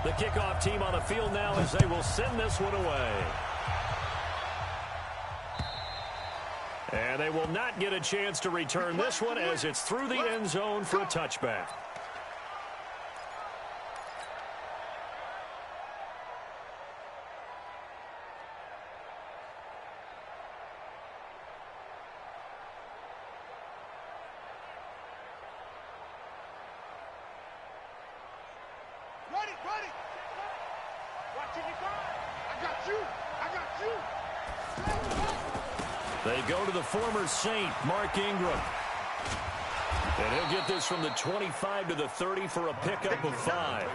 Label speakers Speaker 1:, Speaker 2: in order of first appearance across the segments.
Speaker 1: The kickoff team on the field now as they will send this one away. And they will not get a chance to return this one as it's through the end zone for a touchback. They go to the former Saint, Mark Ingram. And he'll get this from the 25 to the 30 for a pickup of 5.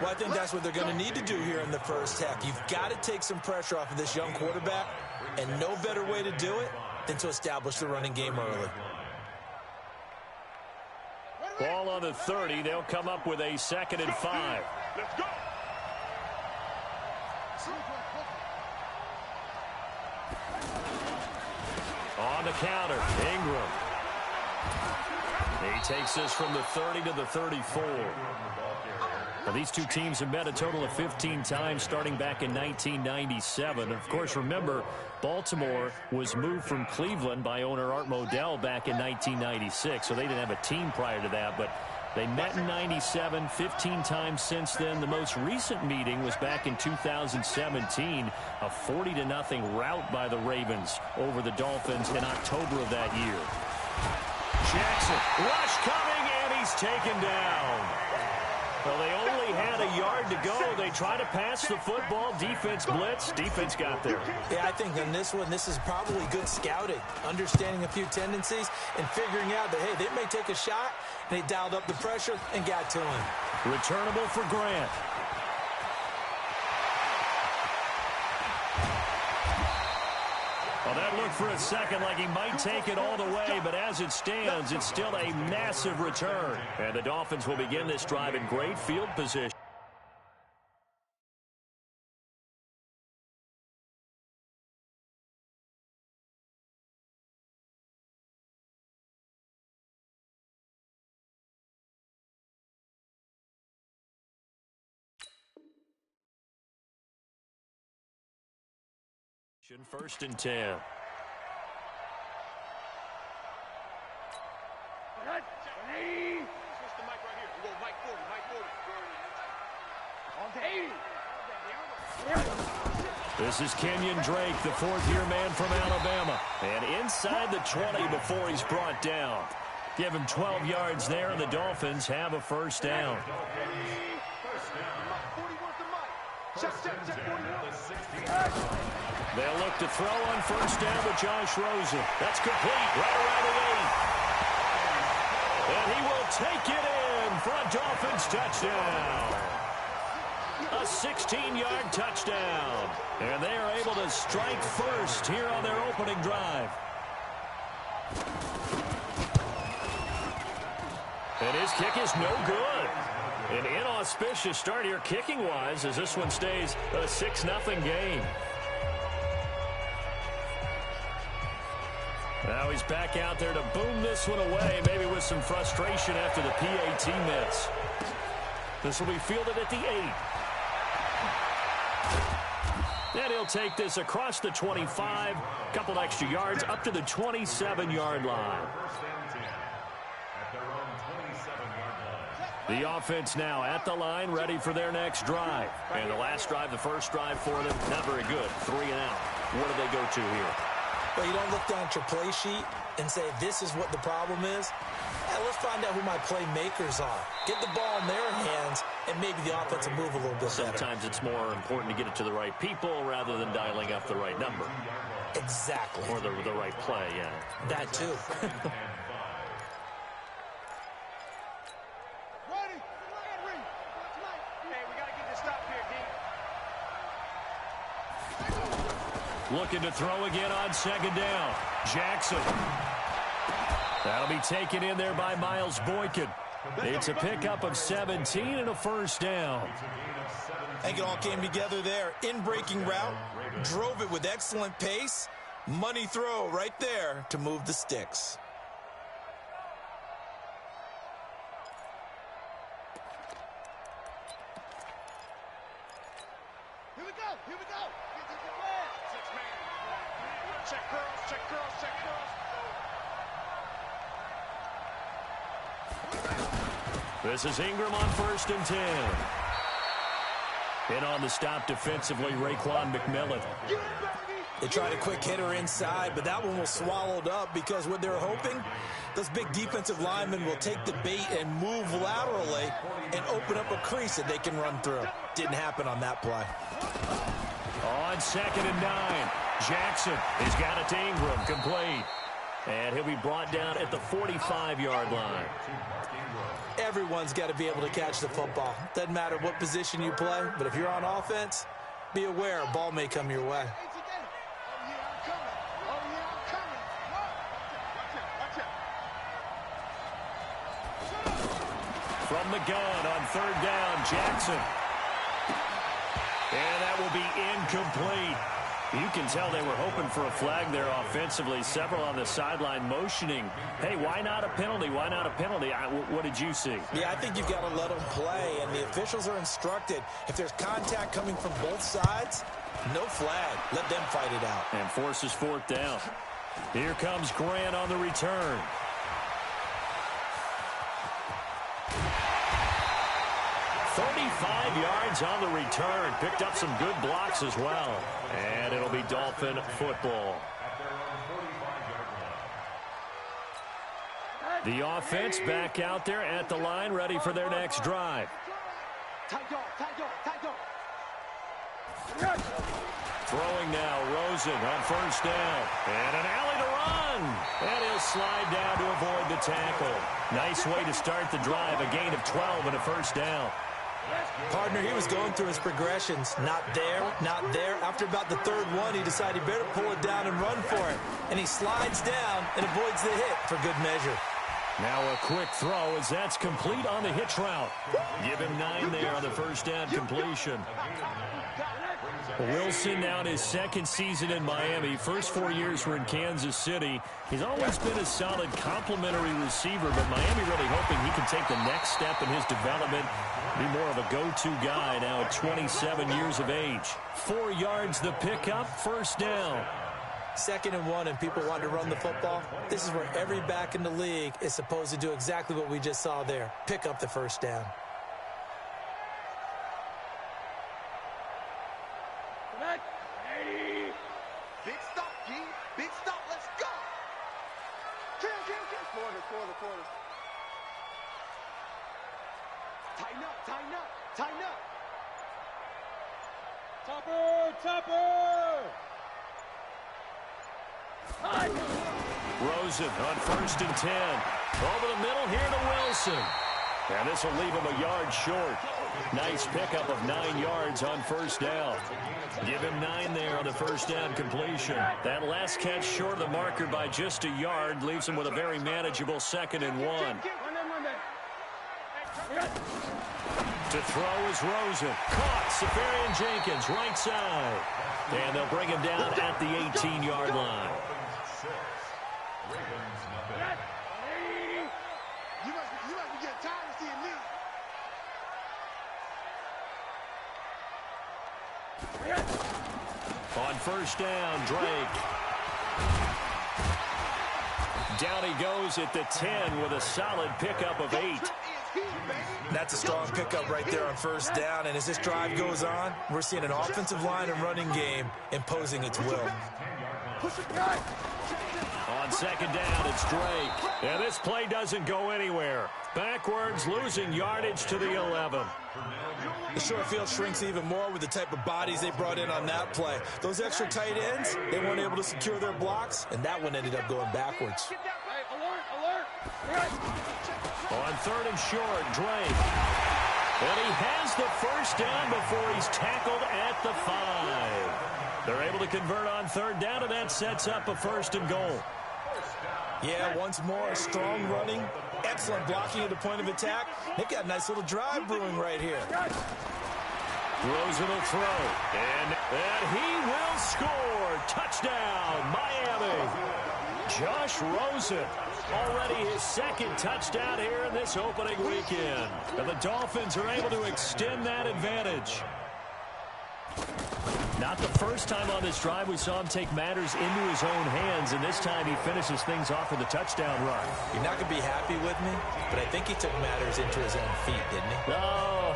Speaker 2: Well, I think that's what they're going to need to do here in the first half. You've got to take some pressure off of this young quarterback, and no better way to do it than to establish the running game early.
Speaker 1: Ball on the 30. They'll come up with a 2nd and 5.
Speaker 3: Let's go.
Speaker 1: On the counter, Ingram. He takes this from the 30 to the 34. Now, these two teams have met a total of 15 times starting back in 1997. Of course, remember, Baltimore was moved from Cleveland by owner Art Modell back in 1996, so they didn't have a team prior to that, but they met in 97, 15 times since then. The most recent meeting was back in 2017, a 40-0 rout by the Ravens over the Dolphins in October of that year. Jackson, rush coming, and he's taken down. Well, they only had a yard to go. They try to pass the football. Defense blitz. Defense got there.
Speaker 2: Yeah, I think on this one, this is probably good scouting, understanding a few tendencies, and figuring out that, hey, they may take a shot. They dialed up the pressure and got to him.
Speaker 1: Returnable for Grant. Well, that looked for a second like he might take it all the way, but as it stands, it's still a massive return. And the Dolphins will begin this drive in great field position. First and 10. This is Kenyon Drake, the fourth-year man from Alabama. And inside the 20 before he's brought down. Give him 12 yards there, and the Dolphins have a first down. They'll look to throw on first down with Josh Rosen. That's complete right around the 8. And he will take it in for a Dolphins touchdown. A 16-yard touchdown. And they are able to strike first here on their opening drive. And his kick is no good. An inauspicious start here kicking-wise as this one stays a 6-0 game. Now he's back out there to boom this one away, maybe with some frustration after the PAT miss. This will be fielded at the 8. And he'll take this across the 25, couple extra yards up to the 27-yard line. The offense now at the line, ready for their next drive. And the last drive, the first drive for them, not very good. 3 and out. What do they go to here?
Speaker 2: Well, you don't look down at your play sheet and say, this is what the problem is. Hey, let's find out who my playmakers are. Get the ball in their hands, and maybe the offense will move a little bit better.
Speaker 1: Sometimes it's more important to get it to the right people rather than dialing up the right number.
Speaker 2: Exactly.
Speaker 1: Or the right play, yeah.
Speaker 2: That too.
Speaker 1: Looking to throw again on second down. Jackson. That'll be taken in there by Miles Boykin. It's a pickup of 17 and a first down.
Speaker 2: I think it all came together there. In-breaking route. Drove it with excellent pace. Money throw right there to move the sticks.
Speaker 1: This is Ingram on 1st and 10. In on the stop defensively, Raekwon McMillan.
Speaker 2: They tried a quick hitter inside, but that one was swallowed up because what they're hoping, those big defensive linemen will take the bait and move laterally and open up a crease that they can run through. Didn't happen on that play.
Speaker 1: On 2nd and 9, Jackson has got it to Ingram, complete. And he'll be brought down at the 45-yard line.
Speaker 2: Everyone's got to be able to catch the football. Doesn't matter what position you play, but if you're on offense, be aware a ball may come your way.
Speaker 1: From the gun on 3rd down, Jackson. And that will be incomplete. You can tell they were hoping for a flag there offensively. Several on the sideline motioning. Hey, why not a penalty? Why not a penalty? What did you see?
Speaker 2: Yeah, I think you've got to let them play, and the officials are instructed. If there's contact coming from both sides, no flag. Let them fight it out.
Speaker 1: And forces 4th down. Here comes Grant on the return. Yards on the return. Picked up some good blocks as well. And it'll be Dolphin football. The offense back out there at the line, ready for their next drive. Throwing now, Rosen on 1st down. And an alley to run. And he'll slide down to avoid the tackle. Nice way to start the drive. A gain of 12 and a 1st down.
Speaker 2: Partner, he was going through his progressions. Not there, not there. After about the 3rd one, he decided he better pull it down and run for it. And he slides down and avoids the hit for good measure.
Speaker 1: Now a quick throw as that's complete on the hitch route. Give him 9 there on the 1st down completion. Wilson now in his 2nd season in Miami. First 4 years were in Kansas City. He's always been a solid complementary receiver, but Miami really hoping he can take the next step in his development, be more of a go-to guy now at 27 years of age. 4 yards the pickup, 1st down.
Speaker 2: 2nd and 1 and people want to run the football. This is where every back in the league is supposed to do exactly what we just saw there. Pick up the 1st down.
Speaker 3: Big stop, G. Big stop. Let's go. Quarter. Tighten up. Topper.
Speaker 1: Rosen on 1st and 10. Over the middle here to Wilson. And this will leave him a yard short. Nice pickup of 9 yards on 1st down. Give him 9 there on the 1st down completion. That last catch short of the marker by just a yard leaves him with a very manageable 2nd and 1. To throw is Rosen. Caught. Safarian Jenkins, right side. And they'll bring him down at the 18-yard line.
Speaker 3: You must be getting tired of seeing me.
Speaker 1: On 1st down, Drake. Down he goes at the 10 with a solid pickup of 8.
Speaker 2: That's a strong pickup right there on 1st down. And as this drive goes on, we're seeing an offensive line and running game imposing its will.
Speaker 1: On 2nd down, it's Drake. And this play doesn't go anywhere. Backwards, losing yardage to the 11.
Speaker 2: The short field shrinks even more with the type of bodies they brought in on that play. Those extra tight ends, they weren't able to secure their blocks, and that one ended up going backwards.
Speaker 1: On 3rd and short, Drake. And he has the 1st down before he's tackled at the 5. They're able to convert on 3rd down, and that sets up a 1st and goal.
Speaker 2: Yeah, once more, strong running, excellent blocking at the point of attack. They've got a nice little drive brewing right here.
Speaker 1: Rosen will throw, and he will score. Touchdown, Miami. Josh Rosen, already his 2nd touchdown here in this opening weekend. And the Dolphins are able to extend that advantage. Not the first time on this drive we saw him take matters into his own hands, and this time he finishes things off with a touchdown run.
Speaker 2: You're not going to be happy with me, but I think he took matters into his own feet, didn't he?
Speaker 1: Oh,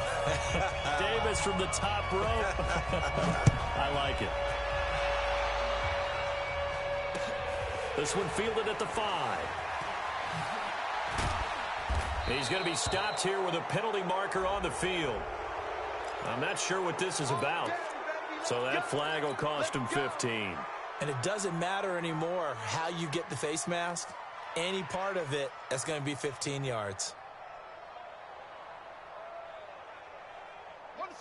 Speaker 1: Davis from the top rope. I like it. This one fielded at the 5. He's going to be stopped here with a penalty marker on the field. I'm not sure what this is about. So that flag will cost him 15.
Speaker 2: And it doesn't matter anymore how you get the face mask. Any part of it is going to be 15 yards.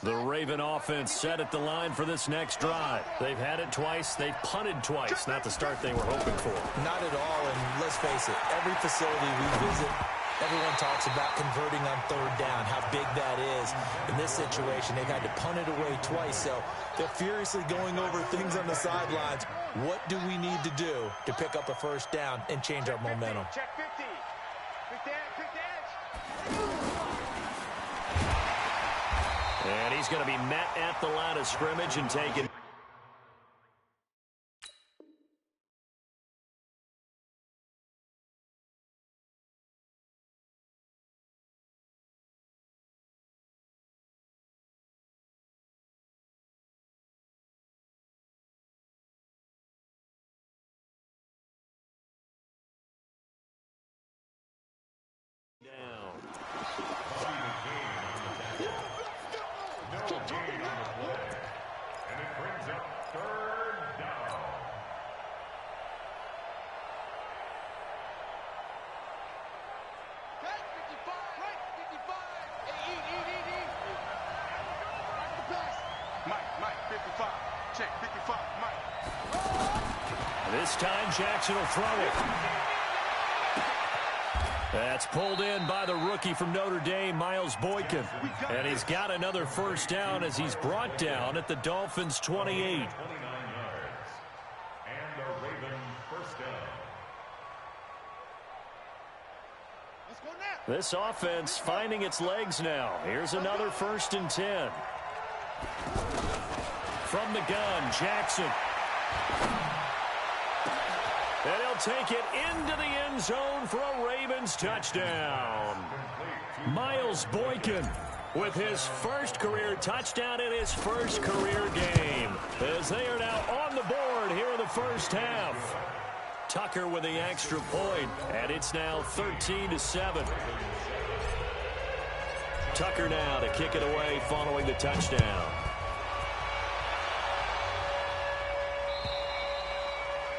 Speaker 1: The Raven offense set at the line for this next drive. They've had it twice. They've punted twice. Not the start they were hoping for.
Speaker 2: Not at all, and let's face it, every facility we visit, everyone talks about converting on third down, how big that is. In this situation, they've had to punt it away twice, so they're furiously going over things on the sidelines. What do we need to do to pick up a first down and change our momentum?
Speaker 3: Check 50. Quick edge.
Speaker 1: And he's going to be met at the line of scrimmage and taken. This time Jackson will throw it. That's pulled in by the rookie from Notre Dame, Miles Boykin. And he's got another first down as he's brought down at the Dolphins' 28. This offense finding its legs now. Here's another 1st and 10. From the gun, Jackson. And he'll take it into the end zone for a Ravens touchdown. Miles Boykin with his first career touchdown in his first career game, as they are now on the board here in the first half. Tucker with the extra point, and it's now 13-7. Tucker now to kick it away following the touchdown.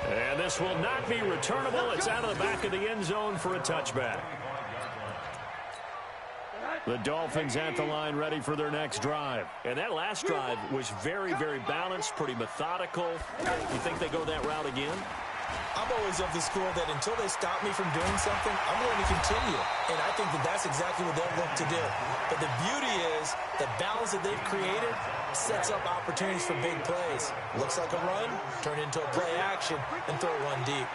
Speaker 1: And this will not be returnable. It's out of the back of the end zone for a touchback. The Dolphins at the line ready for their next drive. And that last drive was very, very balanced, pretty methodical. You think they go that route again?
Speaker 2: I'm always of the school that until they stop me from doing something, I'm going to continue. And I think that that's exactly what they'll look to do. But the beauty is the balance that they've created sets up opportunities for big plays. Looks like a run, turn into a play action, and throw one deep.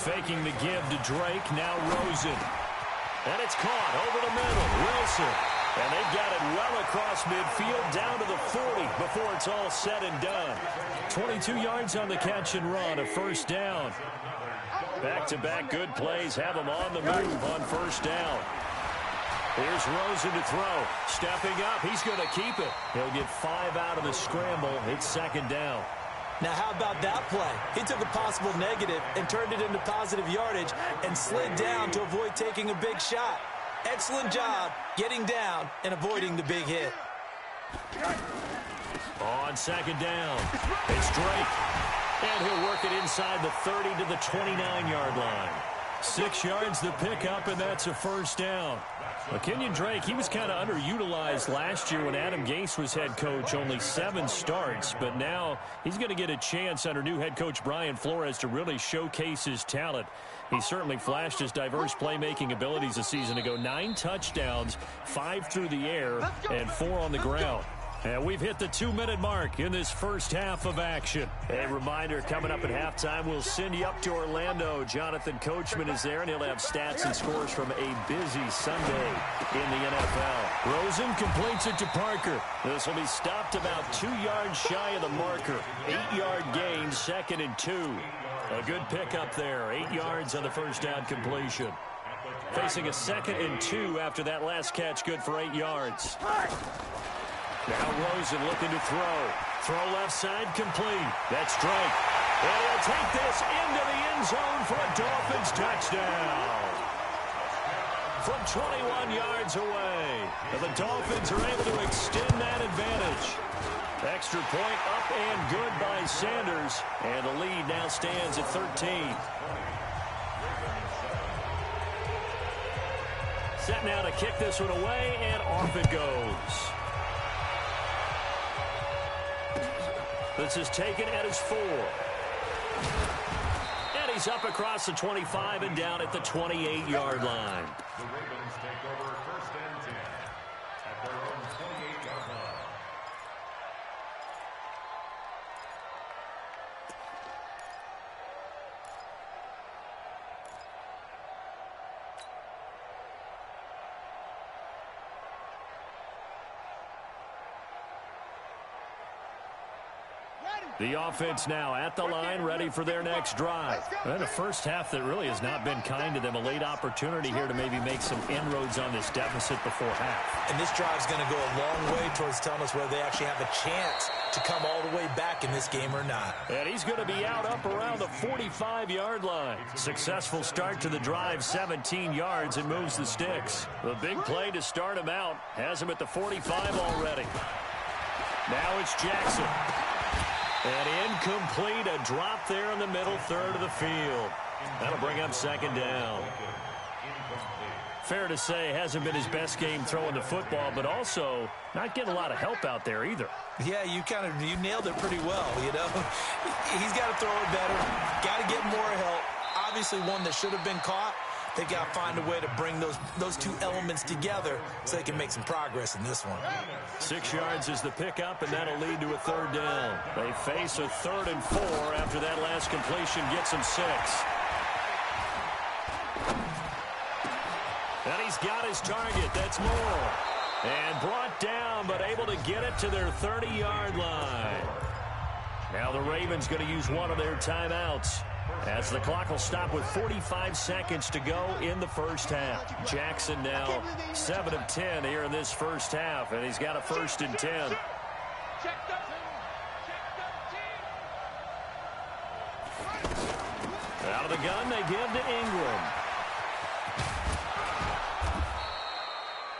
Speaker 1: Faking the give to Drake, now Rosen. And it's caught over the middle. Wilson. And they've got it well across midfield down to the 40 before it's all said and done. 22 yards on the catch and run, a first down. Back-to-back good plays have them on the move on first down. Here's Rosen to throw. Stepping up, he's going to keep it. He'll get 5 out of the scramble. It's second down.
Speaker 2: Now, how about that play? He took a possible negative and turned it into positive yardage and slid down to avoid taking a big shot. Excellent job getting down and avoiding the big hit.
Speaker 1: On second down, it's Drake. And he'll work it inside the 30 to the 29-yard line. 6 yards the pickup, and that's a first down. Kenyon Drake, he was kind of underutilized last year when Adam Gase was head coach, only 7 starts. But now he's going to get a chance under new head coach Brian Flores to really showcase his talent. He certainly flashed his diverse playmaking abilities a season ago. 9 touchdowns, 5 through the air, and 4 on the ground. And we've hit the 2-minute mark in this first half of action. A reminder, coming up at halftime, we'll send you up to Orlando. Jonathan Coachman is there, and he'll have stats and scores from a busy Sunday in the NFL. Rosen completes it to Parker. This will be stopped about 2 yards shy of the marker. 8-yard gain, 2nd and 2. A good pickup there. 8 yards on the first down completion. Facing a 2nd and 2 after that last catch, good for 8 yards. Now Rosen looking to throw. Throw left side, complete. That's Drake. And he'll take this into the end zone for a Dolphins touchdown. From 21 yards away. And the Dolphins are able to extend that advantage. Extra point up and good by Sanders. And the lead now stands at 13. Set now to kick this one away, and off it goes. This is taken at his 4. And he's up across the 25 and down at the 28-yard line.
Speaker 4: The Ravens take over 1st and 10 at their own 28-yard line.
Speaker 1: The offense now at the line, ready for their next drive. And a first half that really has not been kind to them. A late opportunity here to maybe make some inroads on this deficit before half.
Speaker 2: And this drive's going to go a long way towards telling us whether they actually have a chance to come all the way back in this game or not.
Speaker 1: And he's going to be out up around the 45-yard line. Successful start to the drive, 17 yards, and moves the sticks. The big play to start him out has him at the 45 already. Now it's Jackson. And incomplete, a drop there in the middle third of the field. That'll bring up 2nd down. Fair to say, hasn't been his best game throwing the football, but also not getting a lot of help out there either.
Speaker 2: Yeah, you nailed it pretty well, you know. He's got to throw it better, got to get more help. Obviously one that should have been caught. They've got to find a way to bring those two elements together so they can make some progress in this one.
Speaker 1: 6 yards is the pickup, and that'll lead to a 3rd down. They face a 3rd and 4 after that last completion gets them 6. And he's got his target. That's Moore. And brought down, but able to get it to their 30-yard line. Now the Ravens going to use one of their timeouts, as the clock will stop with 45 seconds to go in the first half. Jackson now 7 of 10 here in this first half, and he's got a 1st and 10. Out of the gun, they give to Ingram.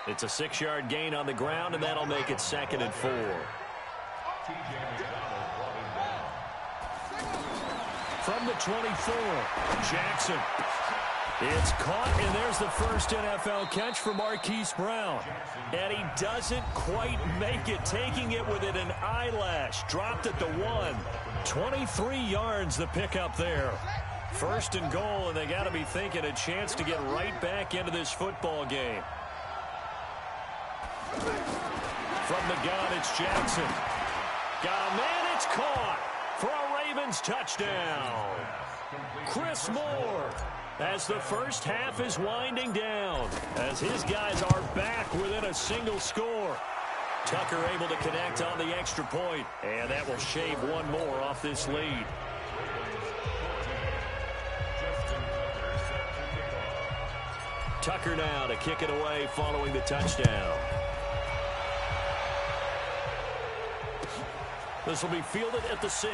Speaker 1: It's a 6-yard gain on the ground, and that'll make it 2nd and 4. From the 24, Jackson. It's caught, and there's the first NFL catch for Marquise Brown. And he doesn't quite make it, taking it within an eyelash. Dropped at the 1. 23 yards the pickup there. 1st and goal, and they got to be thinking a chance to get right back into this football game. From the gun, it's Jackson. Got a man, it's caught for a Ravens touchdown. Chris Moore, as the first half is winding down, as his guys are back within a single score. Tucker able to connect on the extra point, and that will shave one more off this lead. Tucker now to kick it away following the touchdown. This will be fielded at the 6.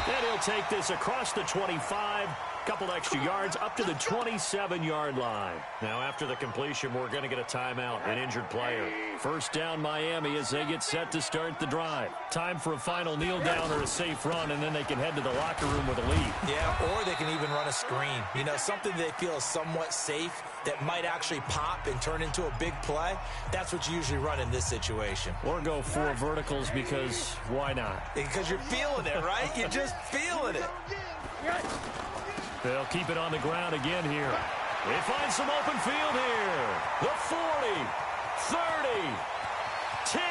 Speaker 1: And he'll take this across the 25. Couple extra yards up to the 27-yard line. Now after the completion, we're going to get a timeout, an injured player. First down Miami as they get set to start the drive. Time for a final kneel down or a safe run, and then they can head to the locker room with a lead.
Speaker 2: Yeah, or they can even run a screen. You know, something they feel is somewhat safe that might actually pop and turn into a big play. That's what you usually run in this situation.
Speaker 1: Or go 4 verticals, because why not?
Speaker 2: Because you're feeling it, right? You're just feeling it.
Speaker 1: They'll keep it on the ground again here. They find some open field here. The 40, 30, 10,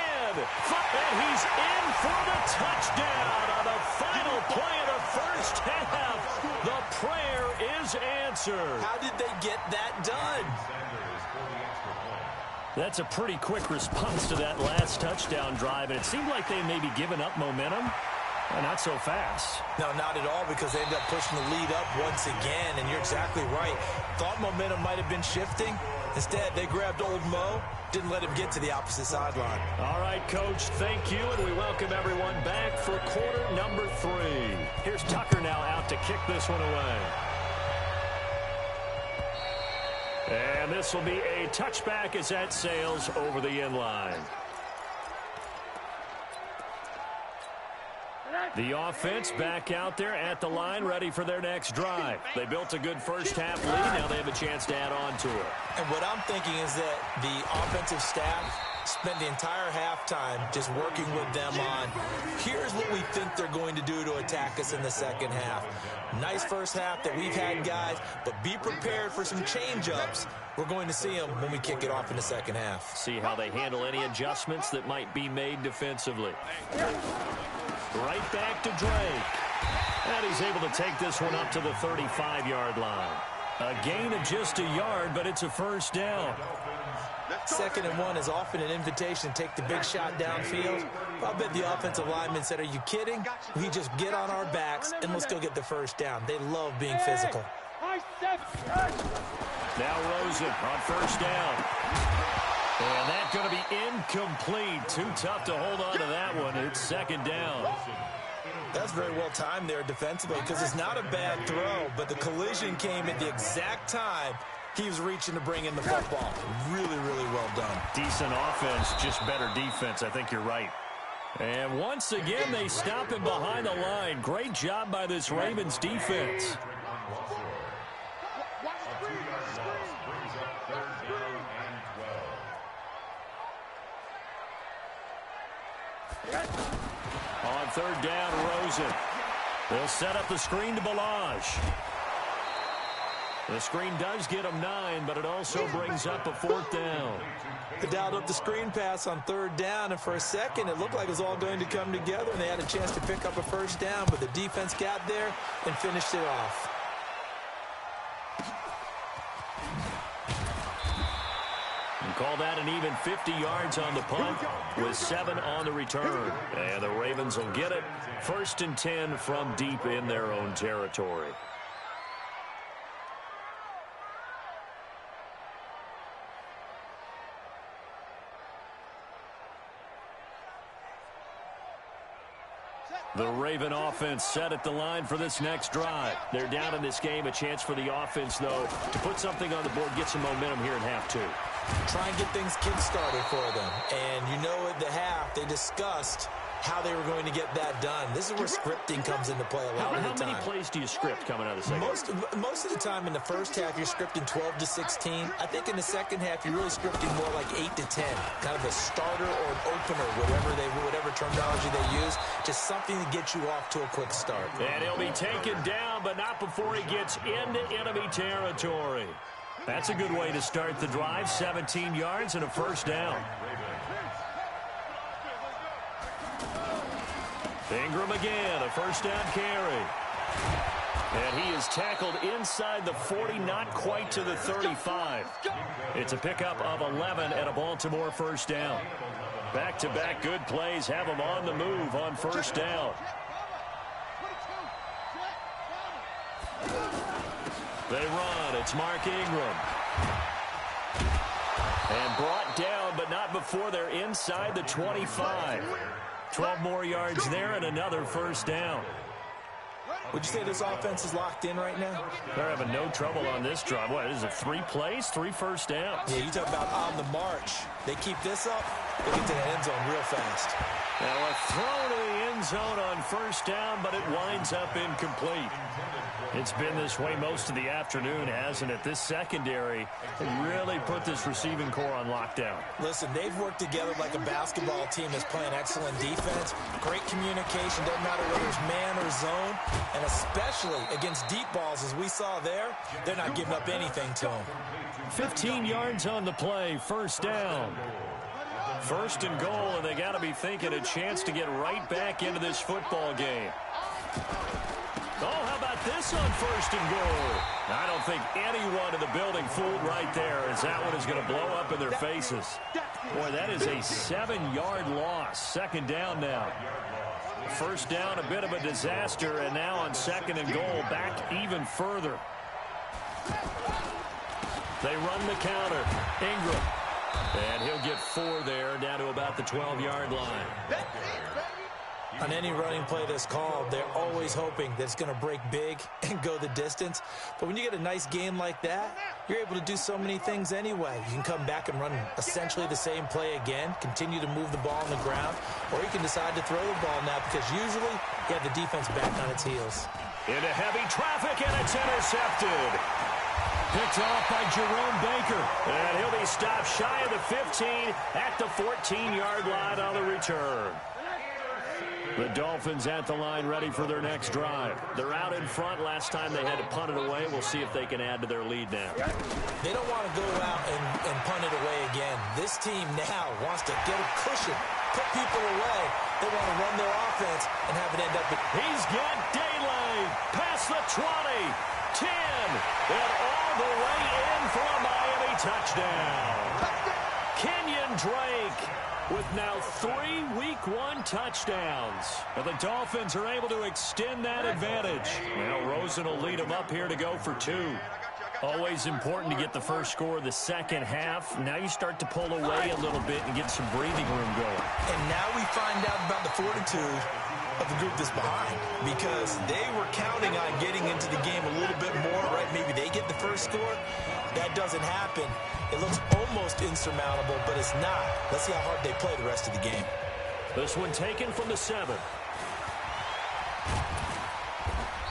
Speaker 1: And he's in for the touchdown on the final play of the first half. The prayer is answered.
Speaker 2: How did they get that done?
Speaker 1: That's a pretty quick response to that last touchdown drive, and it seemed like they may be giving up momentum. Well, not so fast.
Speaker 2: No, not at all, because they ended up pushing the lead up once again, and you're exactly right. Thought momentum might have been shifting. Instead, they grabbed old Mo, didn't let him get to the opposite sideline.
Speaker 1: All right, Coach, thank you, and we welcome everyone back for quarter number 3. Here's Tucker now out to kick this one away. And this will be a touchback as that sails over the end line. The offense back out there at the line, ready for their next drive. They built a good first-half lead. Now they have a chance to add on to it.
Speaker 2: And what I'm thinking is that the offensive staff spent the entire halftime just working with them on, here's what we think they're going to do to attack us in the second half. Nice first half that we've had, guys, but be prepared for some change-ups. We're going to see them when we kick it off in the second half.
Speaker 1: See how they handle any adjustments that might be made defensively. Right back to Drake. And he's able to take this one up to the 35-yard line. A gain of just a yard, but it's a first down.
Speaker 2: 2nd and 1 is often an invitation to take the big shot downfield. I bet the offensive lineman said, are you kidding? We just get on our backs and let's go get the first down. They love being physical.
Speaker 1: Now Rosen on first down. And that's going to be incomplete. Too tough to hold on to that one. It's 2nd down.
Speaker 2: That's very well timed there defensively, because it's not a bad throw, but the collision came at the exact time he was reaching to bring in the football. Really, really well done.
Speaker 1: Decent offense, just better defense. I think you're right. And once again, they stop him behind the line. Great job by this Ravens defense. On 3rd down, Rosen. They'll set up the screen to Balaj. The screen does get him 9, but it also brings up a 4th down.
Speaker 2: They dialed up the screen pass on 3rd down, and for a second it looked like it was all going to come together, and they had a chance to pick up a first down, but the defense got there and finished it off.
Speaker 1: Call that an even 50 yards on the punt with 7 on the return. And the Ravens will get it. 1st and 10 from deep in their own territory. The Raven offense set at the line for this next drive. They're down in this game. A chance for the offense, though, to put something on the board, get some momentum here in half 2.
Speaker 2: Try and get things kick-started for them. And you know at the half, they discussed how they were going to get that done. This is where scripting comes into play a lot of the time.
Speaker 1: How many plays do you script coming out of the second?
Speaker 2: Most of the time in the first half, you're scripting 12 to 16. I think in the second half, you're really scripting more like 8 to 10. Kind of a starter or an opener, whatever terminology they use. Just something to get you off to a quick start.
Speaker 1: And he'll be taken down, but not before he gets into enemy territory. That's a good way to start the drive. 17 yards and a first down. Ingram again, a first down carry. And he is tackled inside the 40, not quite to the 35. It's a pickup of 11 and a Baltimore first down. Back-to-back good plays have him on the move on first down. They run. It's Mark Ingram. And brought down, but not before they're inside the 25. 12 more yards there and another first down.
Speaker 2: Would you say this offense is locked in right now?
Speaker 1: They're having no trouble on this drive. What, is it 3 plays, 3 first downs?
Speaker 2: Yeah, you talk about on the march. They keep this up, they get to the end zone real fast.
Speaker 1: Now a throw to the end zone on first down, but it winds up incomplete. It's been this way most of the afternoon, hasn't it? This secondary really put this receiving core on lockdown.
Speaker 2: Listen, they've worked together like a basketball team that's playing excellent defense. Great communication, doesn't matter whether it's man or zone. And especially against deep balls, as we saw there, they're not giving up anything to them.
Speaker 1: 15 yards on the play, first down. First and goal, and they got to be thinking a chance to get right back into this football game. Oh, how about this on first and goal? I don't think anyone in the building fooled right there, as that one is going to blow up in their faces. Boy, that is a 7-yard loss. Second down now. First down, a bit of a disaster, and now on second and goal, back even further. They run the counter. Ingram. And he'll get 4 there, down to about the 12-yard line.
Speaker 2: On any running play that's called, they're always hoping that it's going to break big and go the distance. But when you get a nice game like that, you're able to do so many things anyway. You can come back and run essentially the same play again, continue to move the ball on the ground, or you can decide to throw the ball now because usually you have the defense back on its heels.
Speaker 1: Into heavy traffic, and it's intercepted. Picked off by Jerome Baker. And he'll be stopped shy of the 15 at the 14-yard line on the return. The Dolphins at the line ready for their next drive. They're out in front. Last time they had to punt it away. We'll see if they can add to their lead now.
Speaker 2: They don't want to go out and punt it away again. This team now wants to get a cushion, put people away. They want to run their offense and have it end up.
Speaker 1: He's got daylight. Past the 20, 10, and all the way in for a Miami touchdown. Kenyon Drake with now 3 Week 1 touchdowns. And the Dolphins are able to extend that advantage. Now Rosen will lead them up here to go for 2. Always important to get the first score of the second half. Now you start to pull away a little bit and get some breathing room going.
Speaker 2: And now we find out about the fortitude of the group that's behind, because they were counting on getting into the game a little bit more, right? Maybe they get the first score. That doesn't happen. It looks almost insurmountable, but it's not. Let's see how hard they play the rest of the game.
Speaker 1: This one taken from the 7.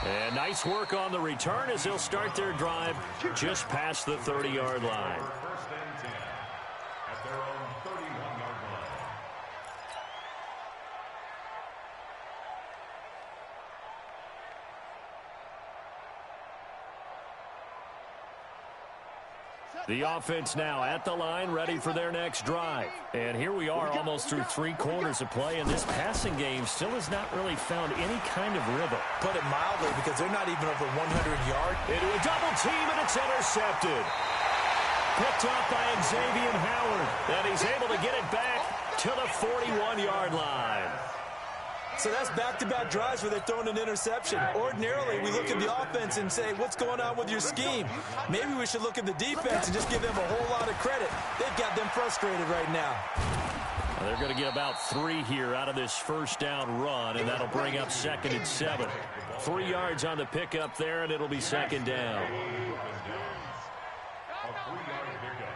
Speaker 1: And nice work on the return as they'll start their drive just past the 30-yard line.
Speaker 4: First and 10 at their own 31-yard line.
Speaker 1: The offense now at the line, ready for their next drive. And here we are almost through 3 quarters of play, and this passing game still has not really found any kind of rhythm.
Speaker 2: Put it mildly, because they're not even over 100 yards.
Speaker 1: Into a double team, and it's intercepted. Picked up by Xavier Howard, and he's able to get it back to the 41-yard line.
Speaker 2: So that's back-to-back drives where they're throwing an interception. Ordinarily, we look at the offense and say, what's going on with your scheme? Maybe we should look at the defense and just give them a whole lot of credit. They've got them frustrated right now.
Speaker 1: Well, they're going to get about 3 here out of this first down run, and that'll bring up second and 7. 3 yards on the pickup there, and it'll be second down.
Speaker 4: A 3-yard pickup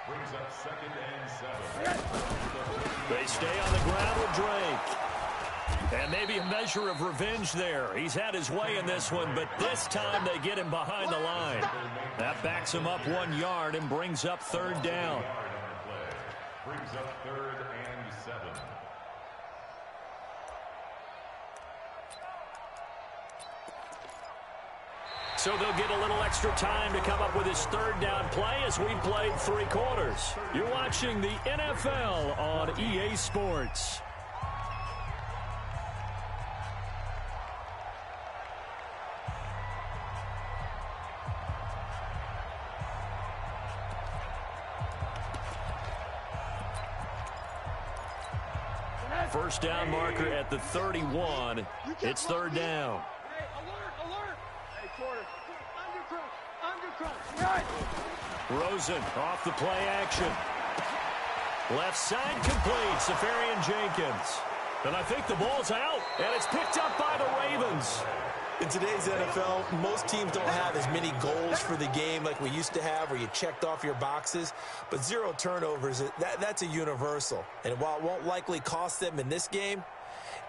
Speaker 4: brings up second and 7.
Speaker 1: They stay on the ground with Drake. And maybe a measure of revenge there. He's had his way in this one, but this time they get him behind the line. That backs him up 1 yard and brings up third down.
Speaker 4: Brings up third and 7.
Speaker 1: So they'll get a little extra time to come up with his third down play as we played 3 quarters. You're watching the NFL on EA Sports. First down marker at the 31. It's third down.
Speaker 3: Hey, alert! Hey, quarter. Undercross.
Speaker 1: Rosen off the play action. Left side complete. Safarian Jenkins. And I think the ball's out. And it's picked up by the Ravens.
Speaker 2: In today's NFL, most teams don't have as many goals for the game like we used to have, where you checked off your boxes. But 0 turnovers, that's a universal. And while it won't likely cost them in this game,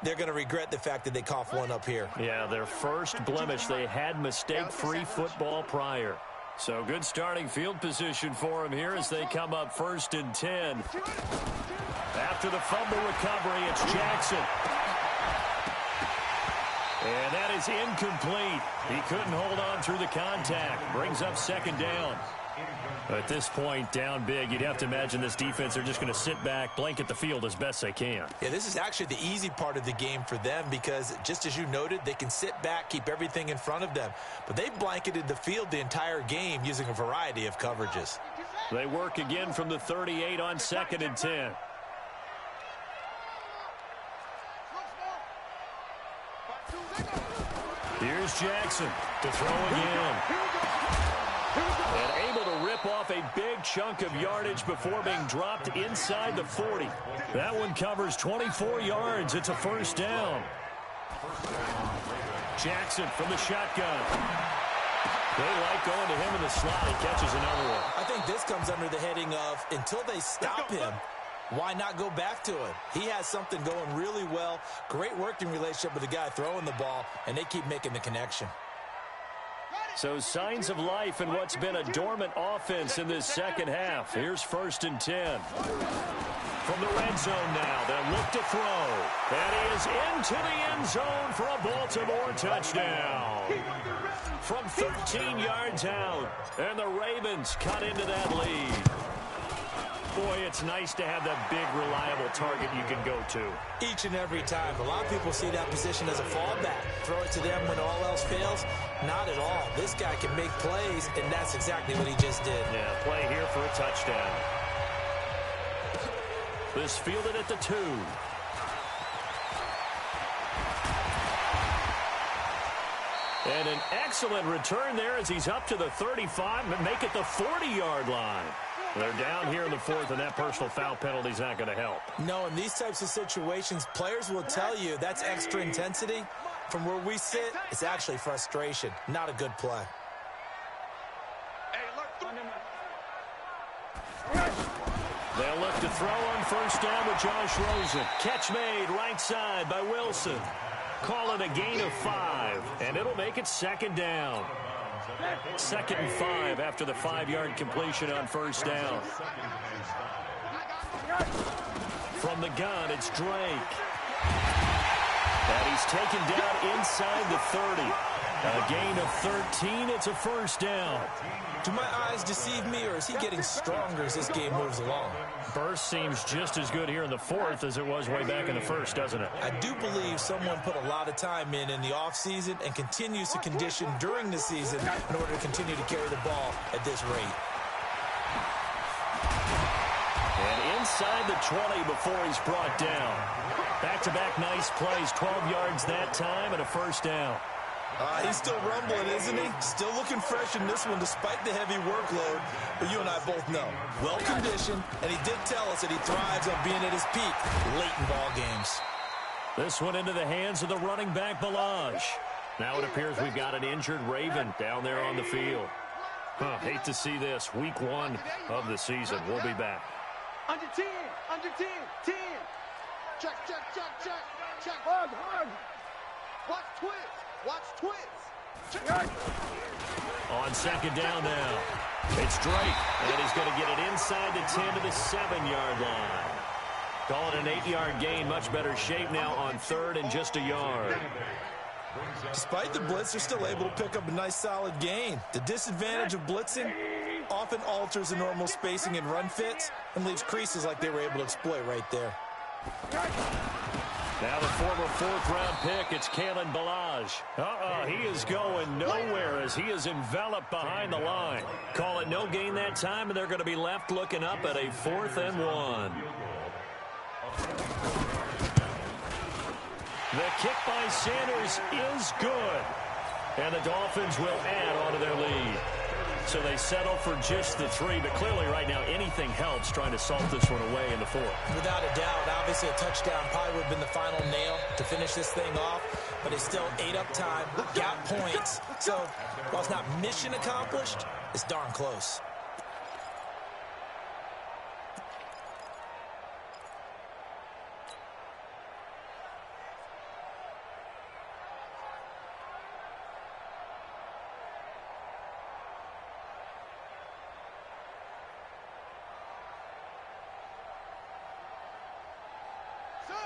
Speaker 2: they're going to regret the fact that they coughed one up here.
Speaker 1: Yeah, their first blemish. They had mistake-free football prior. So good starting field position for them here as they come up first and 10. After the fumble recovery, it's Jackson. And that is incomplete. He couldn't hold on through the contact. Brings up second down. At this point, down big, you'd have to imagine this defense are just going to sit back, blanket the field as best they can.
Speaker 2: Yeah, this is actually the easy part of the game for them because, just as you noted, they can sit back, keep everything in front of them. But they blanketed the field the entire game using a variety of coverages.
Speaker 1: They work again from the 38 on 2nd and 10. Here's Jackson to throw again. And able to rip off a big chunk of yardage before being dropped inside the 40. That one covers 24 yards. It's a first down. Jackson from the shotgun. They like going to him in the slot. He catches another one.
Speaker 2: I think this comes under the heading of, until they stop him, why not go back to it? He has something going really well. Great working relationship with the guy throwing the ball, and they keep making the connection.
Speaker 1: So signs of life in what's been a dormant offense in this second half. Here's 1st and 10. From the red zone now, they'll look to throw. That is into the end zone for a Baltimore touchdown. From 13 yards out, and the Ravens cut into that lead. Boy, it's nice to have that big, reliable target you can go to.
Speaker 2: Each and every time. A lot of people see that position as a fallback. Throw it to them when all else fails. Not at all. This guy can make plays, and that's exactly what he just did.
Speaker 1: Yeah, play here for a touchdown. This fielded at the 2. And an excellent return there as he's up to the 35 and make it the 40-yard line. They're down here in the 4th, and that personal foul penalty is not going to help.
Speaker 2: No, in these types of situations, players will tell you that's extra intensity. From where we sit, it's actually frustration. Not a good play.
Speaker 1: They'll look to throw on first down with Josh Rosen. Catch made right side by Wilson. Call it a gain of 5, and it'll make it 2nd down. 2nd and 5 after the 5-yard completion on first down. From the gun, it's Drake. And he's taken down inside the 30. A gain of 13, it's a first down.
Speaker 2: Do my eyes deceive me, or is he getting stronger as this game moves along?
Speaker 1: Burst seems just as good here in the 4th as it was way back in the 1st, doesn't it?
Speaker 2: I do believe someone put a lot of time in the offseason and continues to condition during the season in order to continue to carry the ball at this rate.
Speaker 1: And inside the 20 before he's brought down. Back-to-back nice plays, 12 yards that time and a first down.
Speaker 2: He's still rumbling, isn't he? Still looking fresh in this one despite the heavy workload. But you and I both know, well-conditioned, and he did tell us that he thrives on being at his peak late in ball games.
Speaker 1: This one into the hands of the running back, Balaj. Now it appears we've got an injured Raven down there on the field. Hate to see this. Week 1 of the season. We'll be back.
Speaker 3: Under 10, 10. Check. Hug. Watch twitch. Check.
Speaker 1: On 2nd down now. It's Drake, and he's going to get it inside the 10 to the 7-yard line. Call it an 8-yard gain. Much better shape now on 3rd and just a yard.
Speaker 2: Despite the blitz, they're still able to pick up a nice solid gain. The disadvantage of blitzing often alters the normal spacing and run fits and leaves creases like they were able to exploit right there.
Speaker 1: Now the former 4th-round pick, it's Kalen Balaj. He is going nowhere as he is enveloped behind the line. Call it no gain that time, and they're going to be left looking up at a 4th and 1. The kick by Sanders is good. And the Dolphins will add onto their lead. So they settle for just the 3, but clearly right now anything helps trying to salt this one away in the 4th.
Speaker 2: Without a doubt, obviously a touchdown probably would have been the final nail to finish this thing off, but it's still ate up time, got points. So while it's not mission accomplished, it's darn close.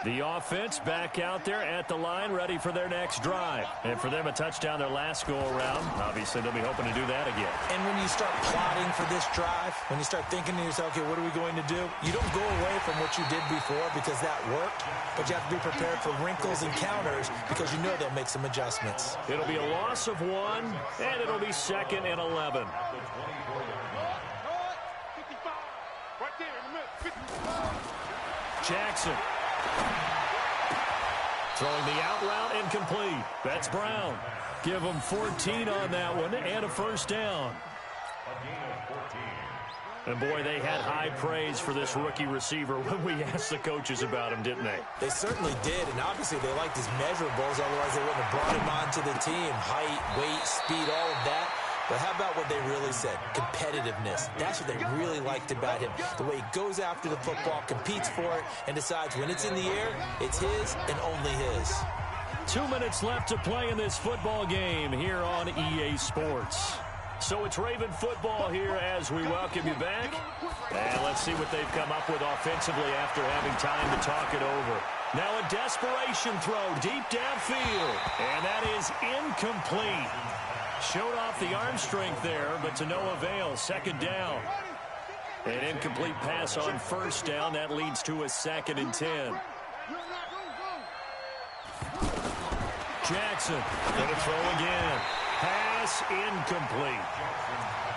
Speaker 1: The offense back out there at the line, ready for their next drive. And for them, a touchdown their last go-around. Obviously, they'll be hoping to do that again.
Speaker 2: And when you start plotting for this drive, when you start thinking to yourself, okay, what are we going to do? You don't go away from what you did before because that worked, but you have to be prepared for wrinkles and counters because you know they'll make some adjustments.
Speaker 1: It'll be a loss of 1, and it'll be 2nd and 11. Jackson. Throwing the out route incomplete. That's Brown. Give him 14 on that one and a first down. And, boy, they had high praise for this rookie receiver when we asked the coaches about him, didn't they?
Speaker 2: They certainly did, and obviously they liked his measurables. Otherwise, they wouldn't have brought him onto the team. Height, weight, speed, all of that. But how about what they really said? Competitiveness. That's what they really liked about him. The way he goes after the football, competes for it, and decides when it's in the air, it's his and only his.
Speaker 1: 2 minutes left to play in this football game here on EA Sports. So it's Raven football here as we welcome you back. And let's see what they've come up with offensively after having time to talk it over. Now a desperation throw deep downfield. And that is incomplete. Showed off the arm strength there, but to no avail. 2nd down. An incomplete pass on 1st down. That leads to a 2nd and 10. Jackson going to throw again. Pass incomplete.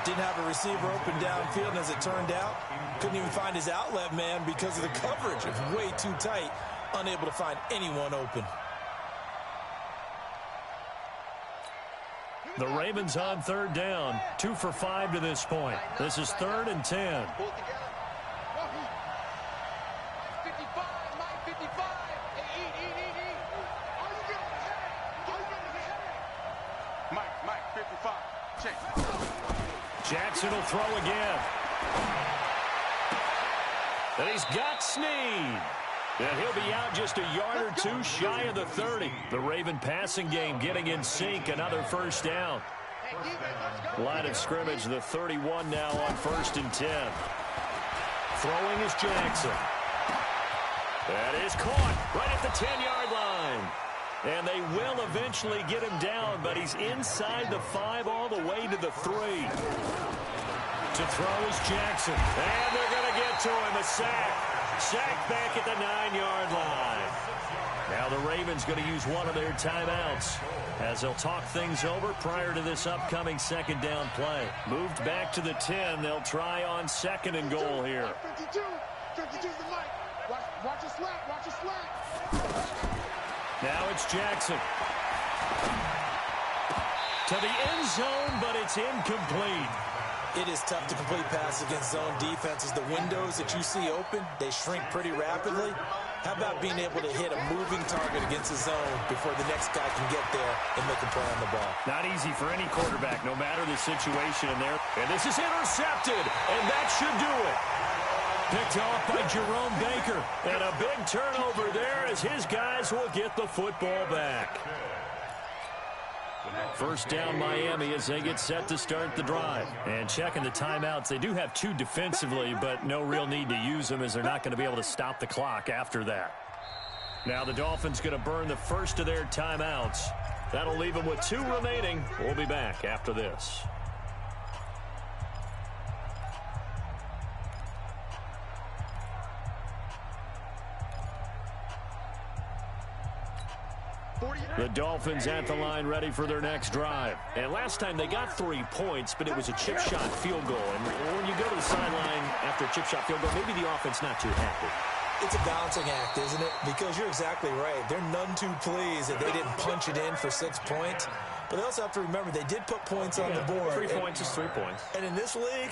Speaker 2: Didn't have a receiver open downfield, and as it turned out, couldn't even find his outlet man because of the coverage. It was way too tight, unable to find anyone open.
Speaker 1: The Ravens on 3rd down. 2 for 5 to this point. This is 3rd and 10. Jackson will throw again. And he's got Snead. And he'll be out just a yard or 2 shy of the 30. The Raven passing game getting in sync. Another first down. Line of scrimmage, the 31 now on 1st and 10. Throwing is Jackson. That is caught right at the 10-yard line. And they will eventually get him down, but he's inside the 5 all the way to the 3. To throw is Jackson. And they're going to get to him. A sack. Sack back at the 9-yard line. Now the Ravens going to use one of their timeouts as they'll talk things over prior to this upcoming 2nd down play. Moved back to the 10. They'll try on 2nd and goal here.
Speaker 5: 52. 52's the mic. Watch your slack. Watch your slack.
Speaker 1: Now it's Jackson. To the end zone, but it's incomplete.
Speaker 2: It is tough to complete pass against zone defenses. The windows that you see open, they shrink pretty rapidly. How about being able to hit a moving target against the zone before the next guy can get there and make a play on the ball?
Speaker 1: Not easy for any quarterback, no matter the situation in there. And this is intercepted, and that should do it. Picked off by Jerome Baker. And a big turnover there as his guys will get the football back. First down Miami as they get set to start the drive. And checking the timeouts, they do have 2 defensively, but no real need to use them as they're not going to be able to stop the clock after that. Now the Dolphins going to burn the first of their timeouts. That'll leave them with 2 remaining. We'll be back after this. The Dolphins at the line ready for their next drive. And last time they got 3 points, but it was a chip shot field goal. And when you go to the sideline after a chip shot field goal, maybe the offense not too happy.
Speaker 2: It's a balancing act, isn't it? Because you're exactly right. They're none too pleased that they didn't punch it in for 6 points. But they also have to remember they did put points on the board.
Speaker 1: 3 points is 3 points.
Speaker 2: And in this league,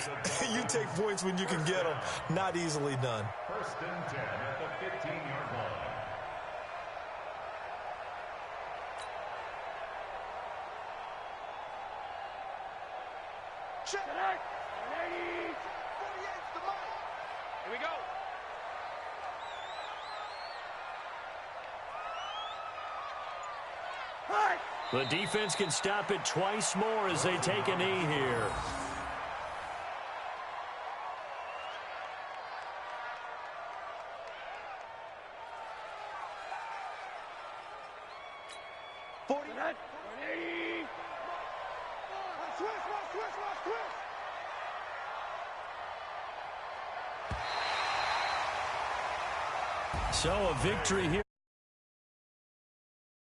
Speaker 2: you take points when you can get them. Not easily done.
Speaker 4: 1st and 10 at the 15-yard line.
Speaker 5: Check. 48's the mic. Here we go.
Speaker 1: The defense can stop it twice more as they take a knee here. So a victory here.